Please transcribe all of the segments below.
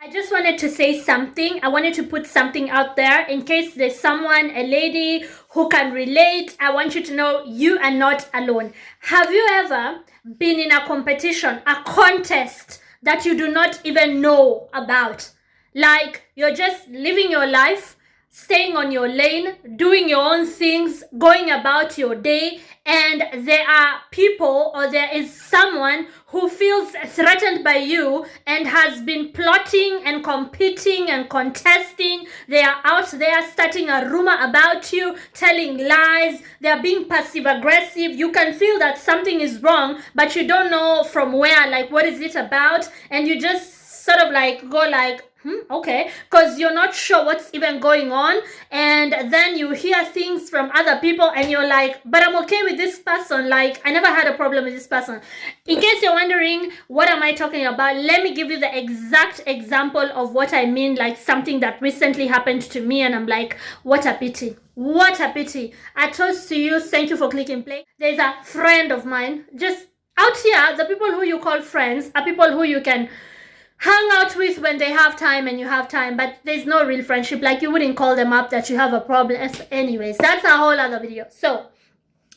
I just wanted to say something. I wanted to put something out there in case there's someone, a lady who can relate. I want you to know you are not alone. Have you ever been in a competition, a contest that you do not even know about? Like you're just living your life, staying on your lane, doing your own things, going about your day, and there are people or there is someone who feels threatened by you and has been plotting and competing and contesting. They are out there starting a rumor about you, telling lies. They are being passive aggressive. You can feel that something is wrong, but you don't know from where, like what is it about, and you just sort of like go like, okay, because you're not sure what's even going on, and then you hear things from other people and you're like, but I'm okay with this person, like I never had a problem with this person. In case you're wondering what am I talking about, let me give you the exact example of what I mean, like something that recently happened to me and I'm like, what a pity. What a pity. I toast to you. Thank you for clicking play. There's a friend of mine just out here. The people who you call friends are people who you can hang out with when they have time and you have time, but there's no real friendship. Like you wouldn't call them up that you have a problem. Anyways, that's a whole other video. So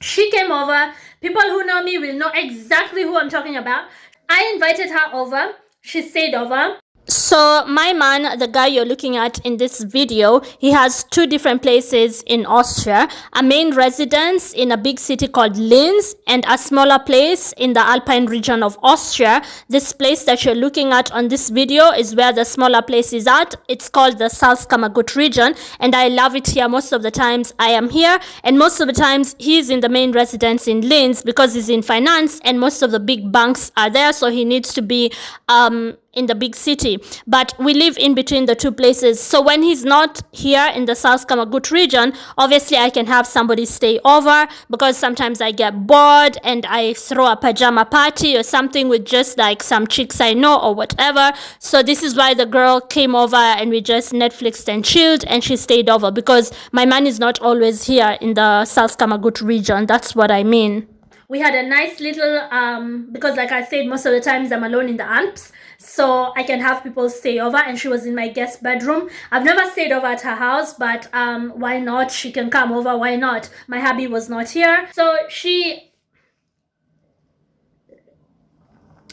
she came over. People who know me will know exactly who I'm talking about. I invited her over. She stayed over. So my man, the guy you're looking at in this video, he has two different places in Austria, a main residence in a big city called Linz and a smaller place in the Alpine region of Austria. This place that you're looking at on this video is where the smaller place is at. It's called the Salzkammergut region, and I love it here. Most of the times I am here, and most of the times he's in the main residence in Linz because he's in finance and most of the big banks are there, so he needs to be in the big city, but we live in between the two places. So when he's not here in the Salzkammergut region, obviously I can have somebody stay over because sometimes I get bored and I throw a pajama party or something with just like some chicks I know or whatever. So this is why the girl came over and we just Netflixed and chilled, and she stayed over because my man is not always here in the Salzkammergut region. That's what I mean. We had a nice little, because like I said, most of the times I'm alone in the Alps, so I can have people stay over, and she was in my guest bedroom. I've never stayed over at her house, but why not? She can come over, why not? My hubby was not here, so she's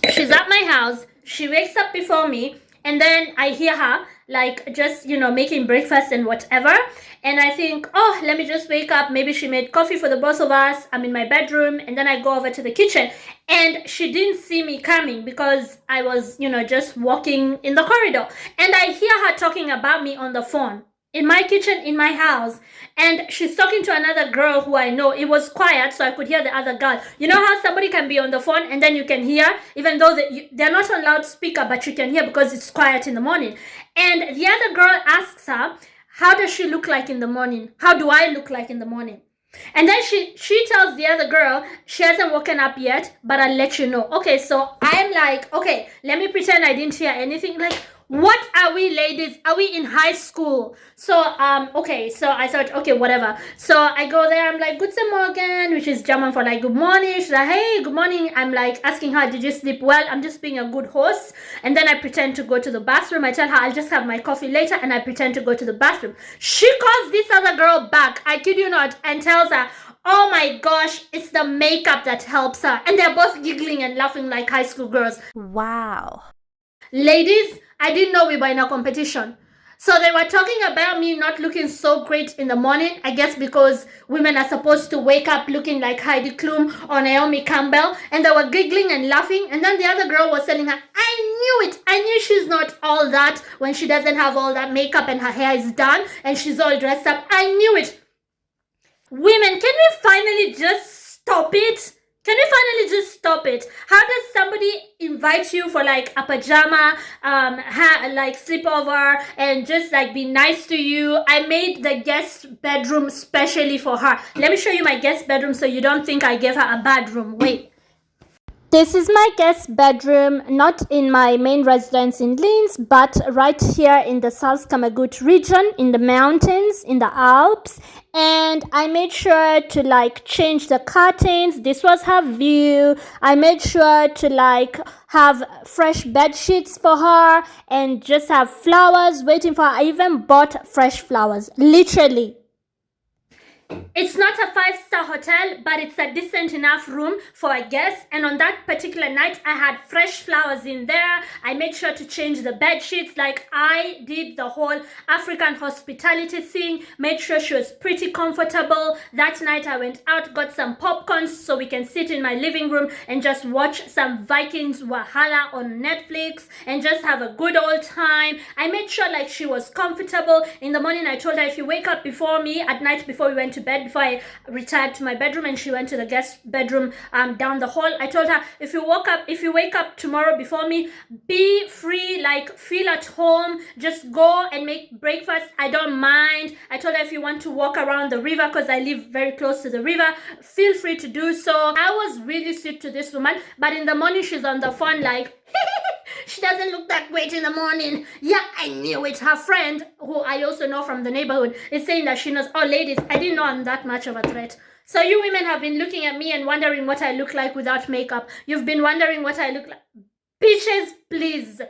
at my house. She wakes up before me, and then I hear her like just, you know, making breakfast and whatever, and I think, oh, let me just wake up. Maybe she made coffee for the both of us. I'm in my bedroom, and then I go over to the kitchen, and she didn't see me coming because I was, you know, just walking in the corridor, and I hear her talking about me on the phone in my kitchen, in my house, and she's talking to another girl who I know. It was quiet, so I could hear the other girl. You know how somebody can be on the phone and then you can hear, even though they're not on loudspeaker, but you can hear because it's quiet in the morning. And the other girl asks her, how does she look like in the morning? How do I look like in the morning? And then she tells the other girl she hasn't woken up yet, but I'll let you know. Okay, so I'm like, okay, let me pretend I didn't hear anything. Like, what are we, ladies? Are we in high school? So okay, so I thought, okay, whatever. So I go there, I'm like, Guten Morgen, which is German for like good morning. She's like, hey, good morning. I'm like asking her, did you sleep well? I'm just being a good host. And then I pretend to go to the bathroom. I tell her I'll just have my coffee later, and I pretend to go to the bathroom. She calls this other girl back, I kid you not, and tells her, oh my gosh, it's the makeup that helps her. And they're both giggling and laughing like high school girls. Wow. Ladies, I didn't know we were in a competition. So they were talking about me not looking so great in the morning. I guess because women are supposed to wake up looking like Heidi Klum or Naomi Campbell. And they were giggling and laughing. And then the other girl was telling her, I knew it. I knew she's not all that when she doesn't have all that makeup and her hair is done and she's all dressed up. I knew it. Women, can we finally just stop it? Can we finally just stop it? How does somebody invite you for like a pajama, like sleepover, and just like be nice to you? I made the guest bedroom specially for her. Let me show you my guest bedroom so you don't think I gave her a bad room. Wait. This is my guest bedroom, not in my main residence in Linz, but right here in the Salzkammergut region, in the mountains, in the Alps. And I made sure to like change the curtains. This was her view. I made sure to like have fresh bed sheets for her, and just have flowers waiting for her. I even bought fresh flowers, literally. It's not a 5-star hotel, but it's a decent enough room for a guest. And on that particular night, I had fresh flowers in there. I made sure to change the bed sheets. Like, I did the whole African hospitality thing, made sure she was pretty comfortable. That night I went out, got some popcorns so we can sit in my living room and just watch some Vikings Valhalla on Netflix and just have a good old time. I made sure like she was comfortable. In the morning I told her, if you wake up before me at night, before we went to bed, before I retired to my bedroom and she went to the guest bedroom down the hall, I told her, if you wake up tomorrow before me, be free, like feel at home, just go and make breakfast. I don't mind. I told her, if you want to walk around the river, because I live very close to the river, feel free to do so. I was really sweet to this woman, but in the morning she's on the phone like she doesn't look that great in the morning. Yeah, I knew it. Her friend, who I also know from the neighborhood, is saying that she knows. Oh, ladies, I didn't know I'm that much of a threat. So you women have been looking at me and wondering what I look like without makeup. You've been wondering what I look like. Bitches, please.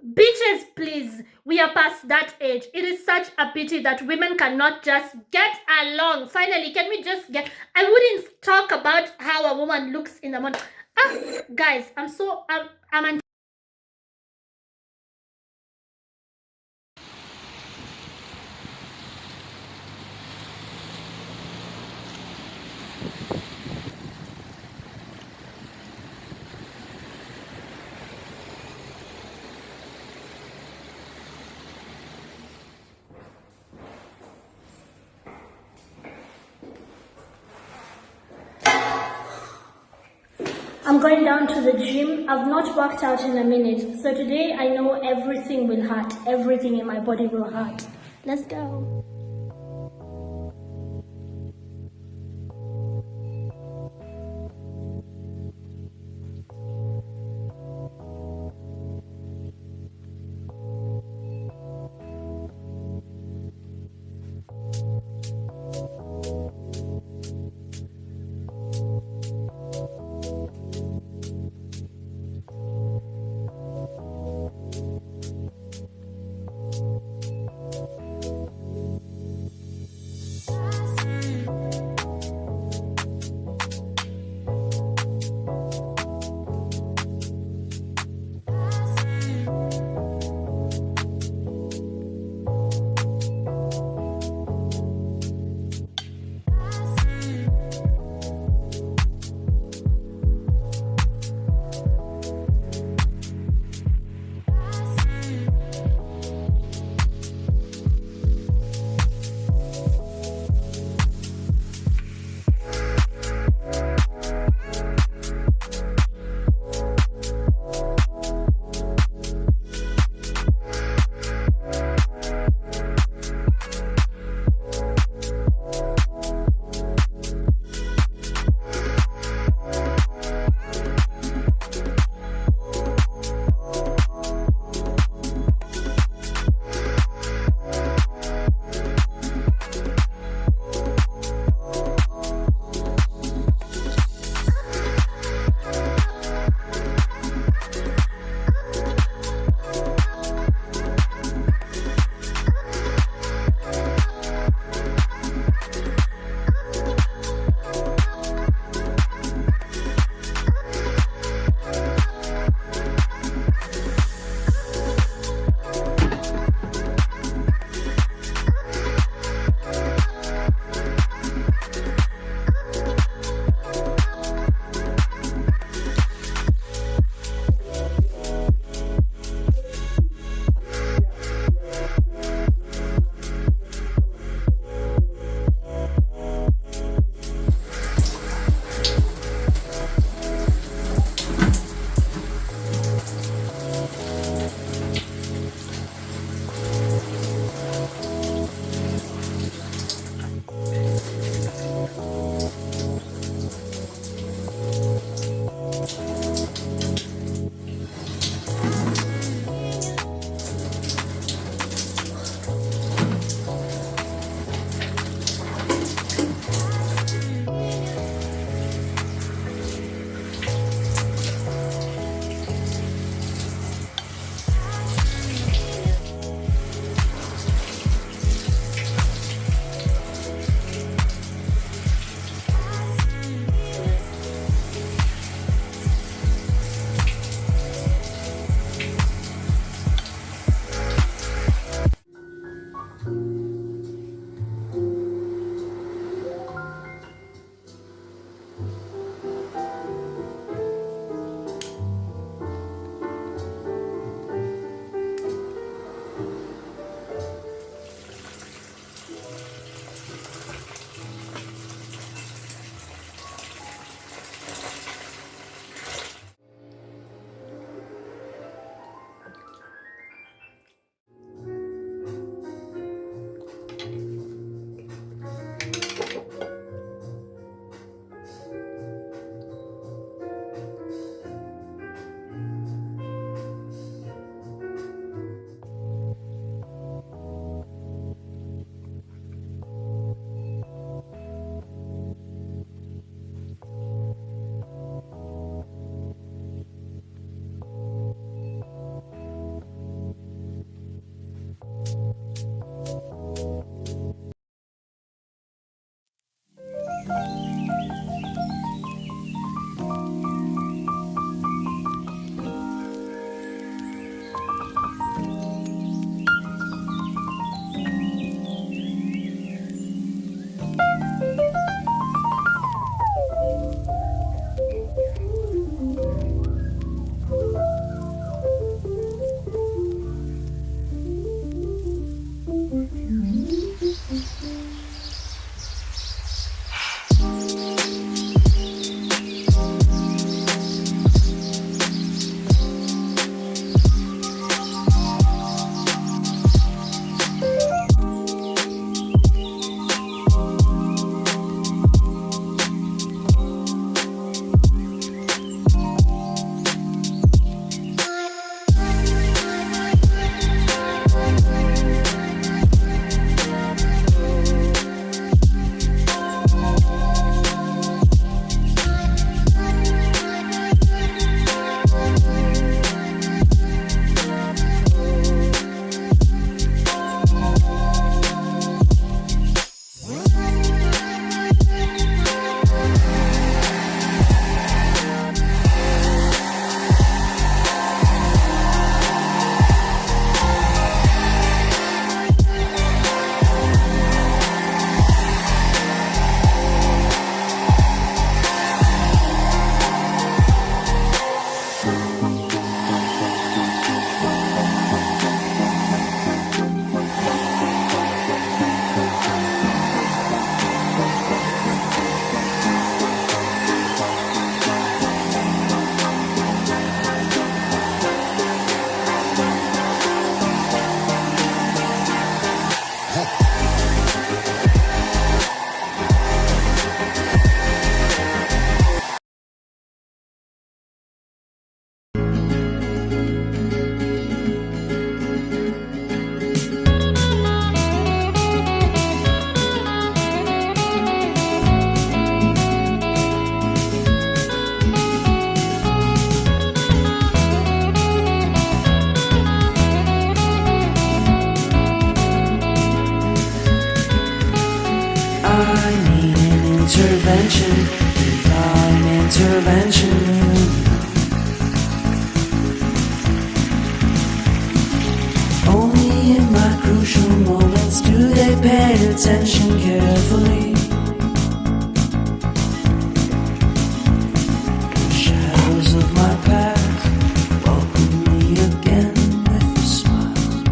Bitches, please. We are past that age. It is such a pity that women cannot just get along. Finally, can we just get... I wouldn't talk about how a woman looks in the morning. Guys, I'm going down to the gym. I've not worked out in a minute. So today I know everything will hurt. Everything in my body will hurt. Let's go. intervention. Only in my crucial moments do they pay attention carefully. The shadows of my past welcome me again with a smile.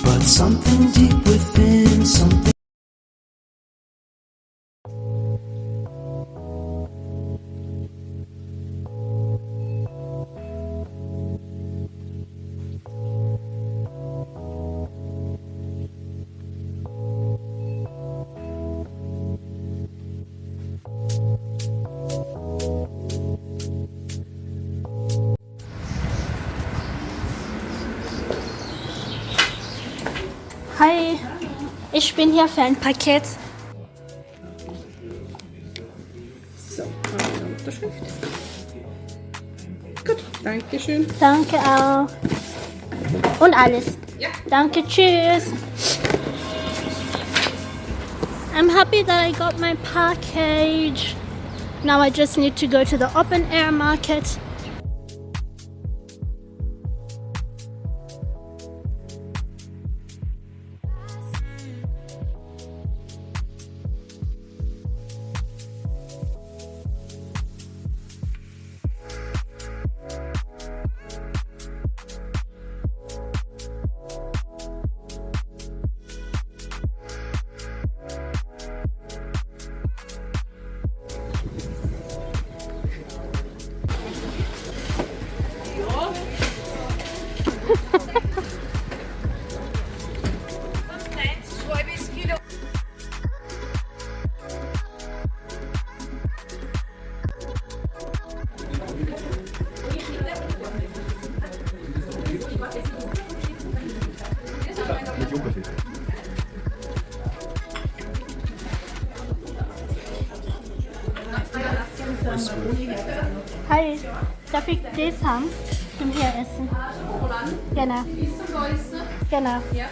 But something deep within, something Hi, ich bin hier für ein Paket. So, eine Unterschrift. Gut, danke schön. Danke auch. Und alles. Ja. Danke, tschüss. I'm happy that I got my package. Now I just need to go to the open air market. Hi, darf ich das haben zum hier essen? Genau. Genau. Ja.